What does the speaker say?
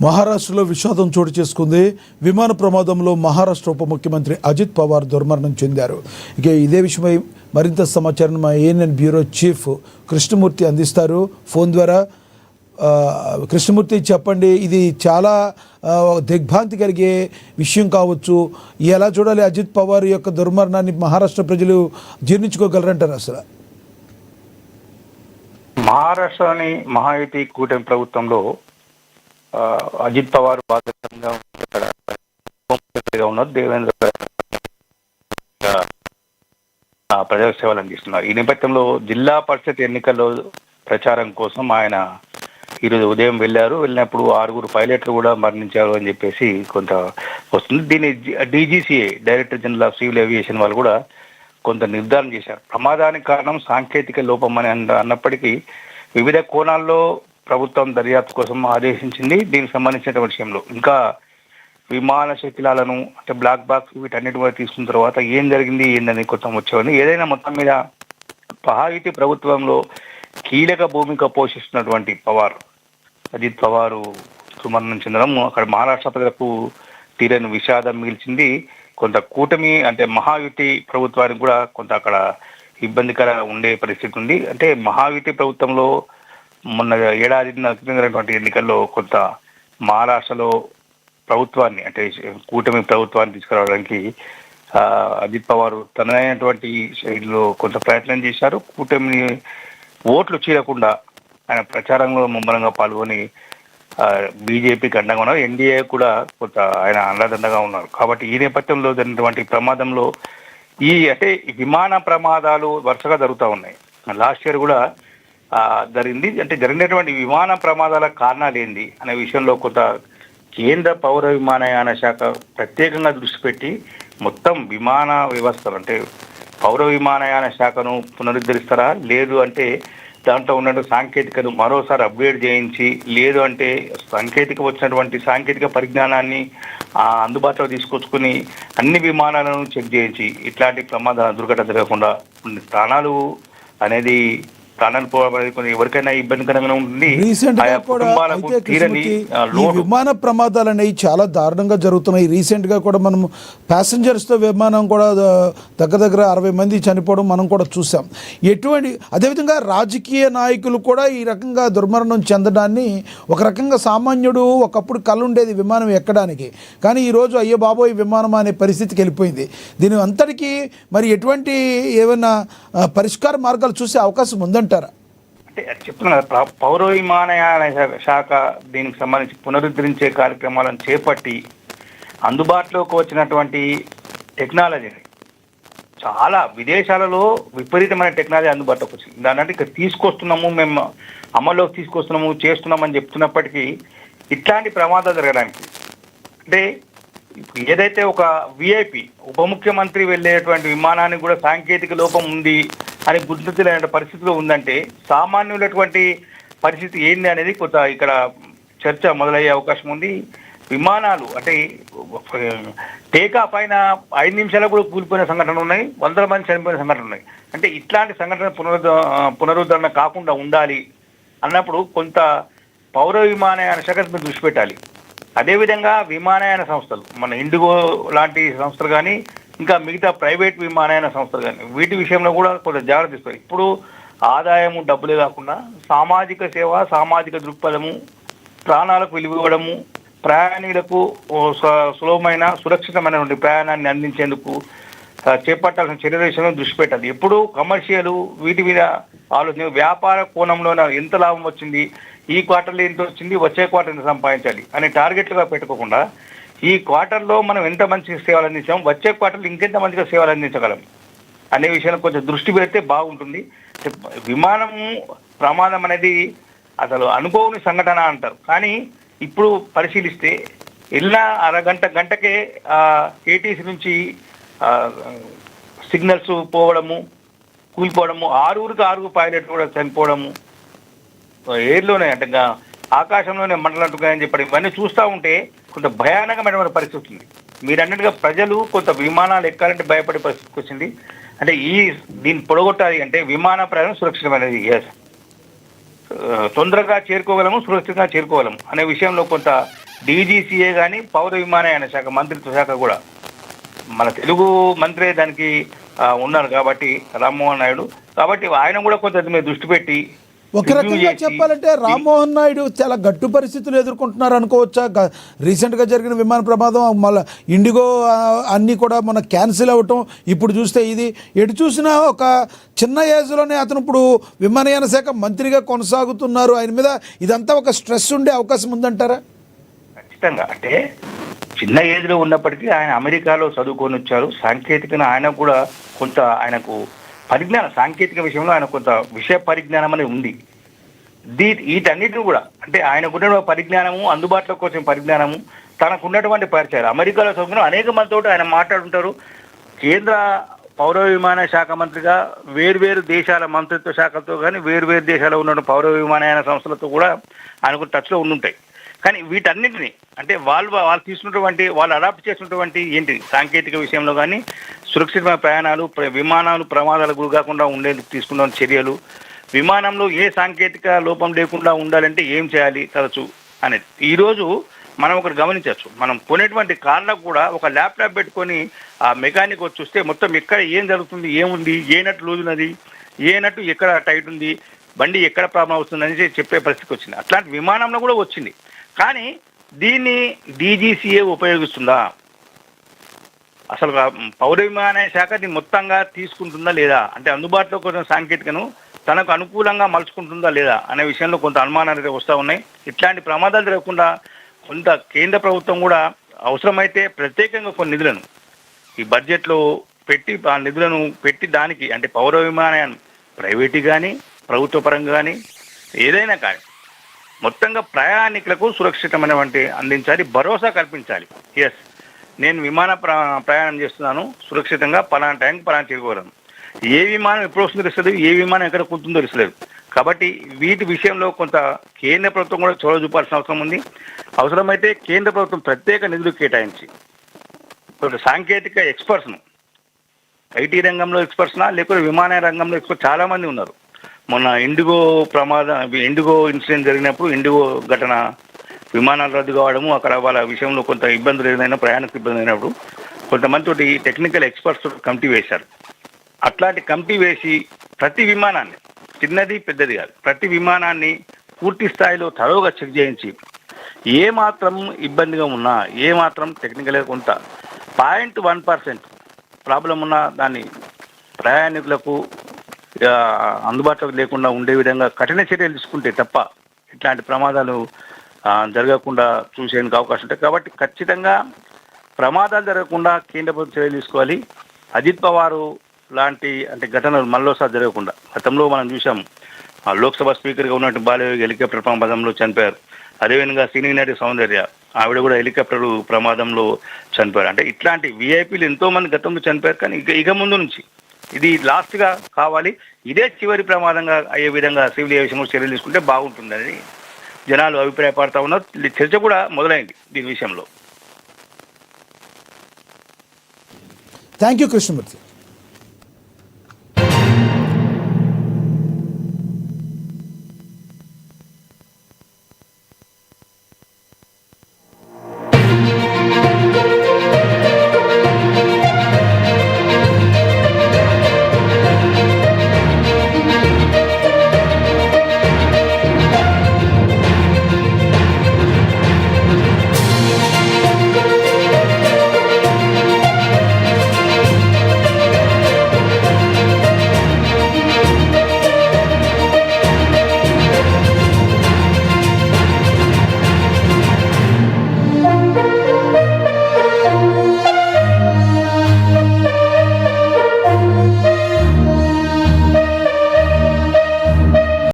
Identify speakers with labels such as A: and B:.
A: మహారాష్ట్రలో విషాదం చోటు చేసుకుంది. విమాన ప్రమాదంలో మహారాష్ట్ర ఉప ముఖ్యమంత్రి అజిత్ పవార్ దుర్మరణం చెందారు. ఇక ఇదే విషయమై మరింత సమాచారం మా ఏఎన్ఎన్ బ్యూరో చీఫ్ కృష్ణమూర్తి అందిస్తారు ఫోన్ ద్వారా. కృష్ణమూర్తి, చెప్పండి, ఇది చాలా దిగ్భ్రాంతి కలిగే విషయం కావచ్చు. ఎలా చూడాలి అజిత్ పవార్ యొక్క దుర్మరణాన్ని? మహారాష్ట్ర ప్రజలు జీర్ణించుకోగలరంటారు అసలు?
B: మహారాష్ట్రలోని మహాయుతి కూటమి ప్రభుత్వంలో అజిత్ పవార్ బాధ్యతంగా ఉన్నారు. దేవేంద్ర ప్రజా సేవలు అందిస్తున్నారు. ఈ నేపథ్యంలో జిల్లా పరిషత్ ఎన్నికల్లో ప్రచారం కోసం ఆయన ఈరోజు ఉదయం వెళ్ళినప్పుడు 6 పైలట్లు కూడా మరణించారు అని చెప్పేసి కొంత వస్తుంది. దీన్ని DGCA director general of civil aviation వాళ్ళు కూడా కొంత నిర్ధారణ చేశారు. ప్రమాదానికి కారణం సాంకేతిక లోపం అని అన్నప్పటికీ వివిధ కోణాల్లో ప్రభుత్వం దర్యాప్తు కోసం ఆదేశించింది. దీనికి సంబంధించిన విషయంలో ఇంకా విమాన శకలాలను అంటే బ్లాక్ బాక్స్ వీటన్నిటి కూడా తీసుకున్న తర్వాత ఏం జరిగింది ఏందని కొంత వచ్చేవాడిని. ఏదైనా మొత్తం మీద మహాయుతి ప్రభుత్వంలో కీలక భూమిక పోషిస్తున్నటువంటి అజిత్ పవారు సుమరణం చెందడం అక్కడ మహారాష్ట్ర ప్రజలకు తీరని విషాదం మిగిల్చింది. కొంత కూటమి అంటే మహాయుతి ప్రభుత్వానికి కూడా కొంత అక్కడ ఇబ్బందికర ఉండే పరిస్థితి ఉంది. అంటే మహాయుతి ప్రభుత్వంలో మొన్న ఏడాది జరిగినటువంటి ఎన్నికల్లో కొంత మహారాష్ట్రలో ప్రభుత్వాన్ని అంటే కూటమి ప్రభుత్వాన్ని తీసుకురావడానికి అజిత్ పవార్ తనైనటువంటి శైలిలో కొంత ప్రయత్నం చేశారు. కూటమిని ఓట్లు చీరకుండా ఆయన ప్రచారంలో ముమ్మరంగా పాల్గొని బీజేపీకి అండగా ఉన్నారు. ఎన్డీఏ కూడా కొంత ఆయన అండదండగా ఉన్నారు. కాబట్టి ఈ నేపథ్యంలో జరిగినటువంటి ప్రమాదంలో అంటే విమాన ప్రమాదాలు వరుసగా జరుగుతూ ఉన్నాయి. లాస్ట్ ఇయర్ కూడా జరిగింది. అంటే జరిగినటువంటి విమాన ప్రమాదాల కారణాలు ఏంది అనే విషయంలో కొంత కేంద్ర పౌర విమానయాన శాఖ ప్రత్యేకంగా దృష్టి పెట్టి మొత్తం విమాన వ్యవస్థలు అంటే పౌర విమానయాన శాఖను పునరుద్ధరిస్తారా, లేదు అంటే దాంట్లో ఉన్న సాంకేతికను మరోసారి అప్గ్రేడ్ చేయించి, లేదు అంటే వచ్చినటువంటి సాంకేతిక పరిజ్ఞానాన్ని అందుబాటులో తీసుకొచ్చుకుని అన్ని విమానాలను చెక్ చేయించి ఇట్లాంటి ప్రమాదాల దుర్ఘటన జరగకుండా ప్రాణాలు ఎవరికైనా ఇబ్బందికరంగా ఉంటుంది.
A: విమాన ప్రమాదాలు అనేవి చాలా దారుణంగా జరుగుతున్నాయి. రీసెంట్ గా కూడా మనం ప్యాసింజర్స్ తో విమానం కూడా దగ్గర 60 మంది చనిపోవడం మనం కూడా చూసాం. అదేవిధంగా రాజకీయ నాయకులు కూడా ఈ రకంగా దుర్మరణం చెందడాన్ని ఒక రకంగా సామాన్యుడు ఒకప్పుడు కళ్ళు ఉండేది విమానం ఎక్కడానికి, కానీ ఈరోజు అయ్యో బాబోయ్ విమానం అనే పరిస్థితికి వెళ్ళిపోయింది. దీని అంతటికీ మరి ఎటువంటి ఏమైనా పరిష్కార మార్గాలు చూసే అవకాశం ఉందంటారా?
B: అంటే చెప్తున్నారు పౌర విమానయాన శాఖ దీనికి సంబంధించి పునరుద్ధరించే కార్యక్రమాలను చేపట్టి అందుబాటులోకి వచ్చినటువంటి టెక్నాలజీని చాలా విదేశాలలో విపరీతమైన టెక్నాలజీ అందుబాటులోకి వచ్చింది. దాన్ని ఇక్కడ తీసుకొస్తున్నాము, మేము అమల్లోకి చేస్తున్నామని చెప్తున్నప్పటికీ ఇట్లాంటి ప్రమాదాలు జరగడానికి అంటే ఏదైతే ఒక విఐపి ఉప ముఖ్యమంత్రి వెళ్ళేటువంటి విమానానికి కూడా సాంకేతిక లోపం ఉంది అని గుర్తించలేని పరిస్థితిలో ఉందంటే సామాన్యులటువంటి పరిస్థితి ఏంది అనేది కొంత ఇక్కడ చర్చ మొదలయ్యే అవకాశం ఉంది. విమానాలు అంటే టేకాఫ్ అయిన 5 నిమిషాలకు కూడా కూలిపోయిన సంఘటనలు ఉన్నాయి, 100 మంది చనిపోయిన సంఘటనలు ఉన్నాయి. అంటే ఇట్లాంటి సంఘటన పునరుద్ధరణ కాకుండా ఉండాలి అన్నప్పుడు కొంత పౌర విమానయాన శాఖ మీద దృష్టి పెట్టాలి. అదేవిధంగా విమానయాన సంస్థలు మన ఇండిగో లాంటి సంస్థలు కానీ ఇంకా మిగతా ప్రైవేట్ విమానయాన సంస్థలు కానీ వీటి విషయంలో కూడా కొంత జాగ్రత్త తీసుకోవాలి. ఇప్పుడు ఆదాయము డబ్బులే కాకుండా సామాజిక సేవ, సామాజిక దృక్పథము, ప్రాణాలకు విలువ ఇవ్వడము, ప్రయాణికులకు సులభమైన సురక్షితమైనటువంటి ప్రయాణాన్ని అందించేందుకు చేపట్టాల్సిన చర్యల విషయంలో దృష్టి పెట్టాలి. ఎప్పుడు కమర్షియల్ వీటి మీద ఆలోచన, వ్యాపార కోణంలో ఎంత లాభం వచ్చింది, ఈ క్వార్టర్లో ఎంత వచ్చింది, వచ్చే క్వార్టర్ ఎంత సంపాదించాలి అనే టార్గెట్లుగా పెట్టుకోకుండా ఈ క్వార్టర్లో మనం ఎంత మంచి సేవలు అందించాం, వచ్చే క్వార్టర్లో ఇంకెంత మంచిగా సేవలు అందించగలం అనే విషయంలో కొంచెం దృష్టి పెడితే బాగుంటుంది. విమానము ప్రమాదం అనేది అసలు అనుకోని సంఘటన అంటారు, కానీ ఇప్పుడు పరిశీలిస్తే గంటకే ఏటీసీ నుంచి సిగ్నల్స్ పోవడము, కూలిపోవడము, 6 పైలట్ కూడా చనిపోవడము, ఎయిర్లోనే అంటే ఆకాశంలోనే మంటలంటున్నాయని చెప్పడం ఇవన్నీ చూస్తూ ఉంటే కొంత భయానకమైన పరిస్థితి ఉంది. మీరు అన్నట్టుగా ప్రజలు కొంత విమానాలు ఎక్కాలంటే భయపడే పరిస్థితికి వచ్చింది. అంటే దీన్ని పొడగొట్టాలి అంటే విమాన ప్రయాణం సురక్షితమైనది, తొందరగా చేరుకోగలము, సురక్షితంగా చేరుకోగలము అనే విషయంలో కొంత డీజీసీఏ కానీ పౌర విమానయాన శాఖ మంత్రిత్వ శాఖ కూడా మన తెలుగు మంత్రే దానికి ఉన్నారు కాబట్టి రామ్మోహన్ నాయుడు, కాబట్టి ఆయన కూడా కొంత దీని మీద దృష్టి పెట్టి
A: ఒక రకంగా చెప్పాలంటే రామ్మోహన్ నాయుడు చాలా గట్టు పరిస్థితులు ఎదుర్కొంటున్నారు అనుకోవచ్చా? రీసెంట్గా జరిగిన విమాన ప్రమాదం, మళ్ళీ ఇండిగో అన్నీ కూడా మన క్యాన్సిల్ అవ్వటం, ఇప్పుడు చూస్తే ఇది ఎటు చూసినా ఒక చిన్న ఏజ్లోనే అతను ఇప్పుడు విమానయాన శాఖ మంత్రిగా కొనసాగుతున్నారు. ఆయన మీద ఇదంతా ఒక స్ట్రెస్ ఉండే అవకాశం ఉందంటారా?
B: ఖచ్చితంగా. అంటే చిన్న ఏజ్లో ఉన్నప్పటికీ ఆయన అమెరికాలో చదువుకొని వచ్చారు. సాంకేతికంగా ఆయన కూడా కొంత ఆయనకు పరిజ్ఞానం, సాంకేతిక విషయంలో ఆయన కొంత విషయ పరిజ్ఞానం అనేది ఉంది. వీటన్నిటిని కూడా అంటే ఆయనకున్న పరిజ్ఞానము, అందుబాటులోకి వచ్చిన పరిజ్ఞానము, తనకున్నటువంటి పరిచయాలు, అమెరికాలో చదువుకున్న అనేక మందితో ఆయన మాట్లాడుతుంటారు. కేంద్ర పౌర విమాన శాఖ మంత్రిగా వేర్వేరు దేశాల మంత్రిత్వ శాఖలతో కానీ వేర్వేరు దేశాల్లో ఉన్న పౌర విమానయాన సంస్థలతో కూడా ఆయనకు టచ్లో ఉండుంటాయి. కానీ వీటన్నిటిని అంటే వాళ్ళు తీసుకున్నటువంటి, వాళ్ళు అడాప్ట్ చేసినటువంటి ఏంటి సాంకేతిక విషయంలో కానీ సురక్షితమైన ప్రయాణాలు, విమానాలు ప్రమాదాలకు గురి కాకుండా ఉండేందుకు తీసుకున్న చర్యలు, విమానంలో ఏ సాంకేతిక లోపం లేకుండా ఉండాలంటే ఏం చేయాలి తరచు అనేది ఈరోజు మనం ఒకటి గమనించవచ్చు. మనం కొనేటువంటి కార్లకు కూడా ఒక ల్యాప్టాప్ పెట్టుకొని ఆ మెకానిక్ వచ్చి చూస్తే మొత్తం ఎక్కడ ఏం జరుగుతుంది, ఏముంది, ఏ నట్టు లూజ్ ఉన్నది, ఏ నట్టు ఎక్కడ టైట్ ఉంది, బండి ఎక్కడ ప్రాబ్లం అవుతుందని చెప్పే పరిస్థితికి వచ్చింది. అట్లాంటి విమానంలో కూడా వచ్చింది. కానీ దీన్ని డీజీసీఏ ఉపయోగిస్తుందా, అసలు పౌర విమానయాన శాఖ దీన్ని మొత్తంగా తీసుకుంటుందా లేదా, అంటే అందుబాటులోకి వచ్చిన సాంకేతికను తనకు అనుకూలంగా మలుచుకుంటుందా లేదా అనే విషయంలో కొంత అనుమానాలు అయితే వస్తూ ఉన్నాయి. ఇట్లాంటి ప్రమాదాలు జరగకుండా కొంత కేంద్ర ప్రభుత్వం కూడా అవసరమైతే ప్రత్యేకంగా కొన్ని నిధులను ఈ బడ్జెట్లో పెట్టి, ఆ నిధులను పెట్టి దానికి అంటే పౌర విమానయానం ప్రైవేటు కానీ ప్రభుత్వ పరంగా కానీ ఏదైనా కానీ మొత్తంగా ప్రయాణికులకు సురక్షితమైనటువంటి అందించాలి, భరోసా కల్పించాలి. ఎస్, నేను విమాన ప్రయాణం చేస్తున్నాను సురక్షితంగా, పలానా టైంకి పలానా తిరగలను. ఏ విమానం ఎప్పుడు వస్తుందో తెలుస్తుంది, ఏ విమానం ఎక్కడ కూర్చుందో తెలుస్తలేదు. కాబట్టి వీటి విషయంలో కొంత కేంద్ర ప్రభుత్వం కూడా చొరవ చూపాల్సిన అవసరం ఉంది. అవసరమైతే కేంద్ర ప్రభుత్వం ప్రత్యేక నిధులు కేటాయించి సాంకేతిక ఎక్స్పర్ట్స్ను, ఐటీ రంగంలో ఎక్స్పర్ట్స్నా లేకపోతే విమానయాన రంగంలో ఎక్స్పర్ట్స్ చాలామంది ఉన్నారు. మొన్న ఇండిగో ఇన్సిడెంట్ జరిగినప్పుడు, ఇండిగో ఘటన, విమానాలు రద్దు కావడము, అక్కడ వాళ్ళ విషయంలో కొంత ఇబ్బందులు ఏదైనా, ప్రయాణిక ఇబ్బంది అయినప్పుడు కొంతమంది టెక్నికల్ ఎక్స్పర్ట్స్ కమిటీ వేశారు. అట్లాంటి కమిటీ వేసి ప్రతి విమానాన్ని, చిన్నది పెద్దది కాదు, ప్రతి విమానాన్ని పూర్తి స్థాయిలో తరోగా చెక్ చేయించి ఏ మాత్రం ఇబ్బందిగా ఉన్నా, ఏ మాత్రం టెక్నికల్గా కొంత 0.1% ప్రాబ్లం ఉన్నా దాన్ని ప్రయాణికులకు అందుబాటులోకి లేకుండా ఉండే విధంగా కఠిన చర్యలు తీసుకుంటే తప్ప ఇట్లాంటి ప్రమాదాలు జరగకుండా చూసేందుకు అవకాశం ఉంటాయి. కాబట్టి ఖచ్చితంగా ప్రమాదాలు జరగకుండా కేంద్ర ప్రభుత్వం చర్యలు తీసుకోవాలి. అజిత్ పవార్ లాంటి అంటే ఘటనలు మళ్ళోసారి జరగకుండా, గతంలో మనం చూసాం లోక్సభ స్పీకర్గా ఉన్నట్టు బాలయోగి హెలికాప్టర్ ప్రమాదంలో చనిపోయారు. అదేవిధంగా సినీ నటి సౌందర్య, ఆవిడ కూడా హెలికాప్టర్ ప్రమాదంలో చనిపోయారు. అంటే ఇట్లాంటి విఐపీలు ఎంతో మంది గతంలో చనిపోయారు. కానీ ఇక ముందు నుంచి ఇది లాస్ట్గా కావాలి, ఇదే చివరి ప్రమాదంగా అయ్యే విధంగా సివిల్ ఏవియేషన్ కూడా చర్యలు తీసుకుంటే బాగుంటుందని జనాలు అభిప్రాయపడతా ఉన్నారు. చర్చ కూడా మొదలైంది దీని విషయంలో.
A: Thank you Krishnamurthy.